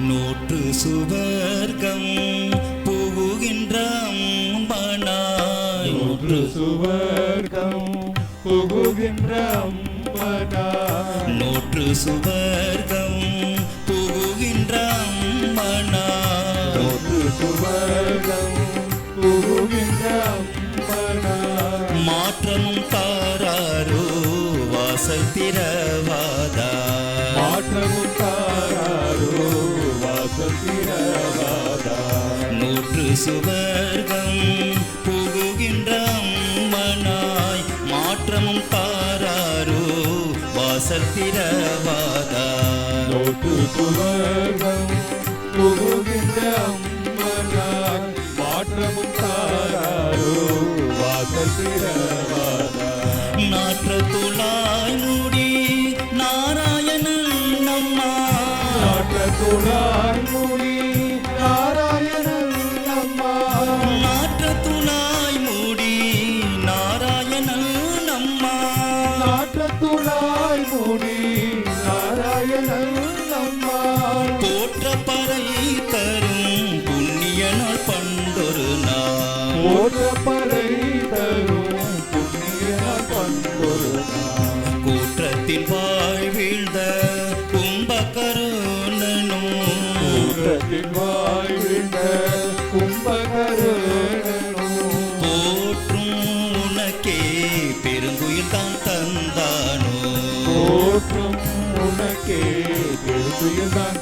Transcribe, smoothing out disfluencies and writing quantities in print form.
நூற்று சுவர்க்கம் புகுகின்ற அம்பனாய், நூற்று சுவர்க்கம் புகுகின்ற அம்பனாய், நூற்று சுவர்க்கம் புகுகின்ற அம்பனாய், நூற்று சுவர்க்கம் புகுகின்ற அம்பனாய், மாற்றமும் தாராரோ வாசல் திறவாதா, மாற்றமும் தாராரோ வாசல் திறவாதா, நூற்று சுவர்க்கம் புகுகின்ற அம்மனாய், மாற்றமும் தாராரோ வாசல் திறவாதா, நூற்று சுவர்க்கம் புகுகின்ற அம்பனாய், மாற்றமும் தாராரோ வாசல் திறவாதா, நாற்ற துளாய் மூடி நாராயணன் நம்மா, நாற்ற துளாய் மூடி நாராயணன் நம்மா, நாற்ற துளாய் மூடி நாராயணன் நம்மா, நாற்ற துளாய் மூடி நாராயணன் நம்மா, போற்ற பறை தரும் புண்ணிய நாள் பண்டொரு நாள், போற்ற பறை தரும் புண்ணிய பண்பொரு நாள், கூற்றத்தில் வாழ்விழ்ந்த கும்பகருணனும், கூற்றத்தின் வாழ்விந்த கும்பகருணனும், போற்றும் உனக்கே பெருங்குயில் தான் தந்தானோ, போற்றும் உனக்கே பெருந்துயில் தான்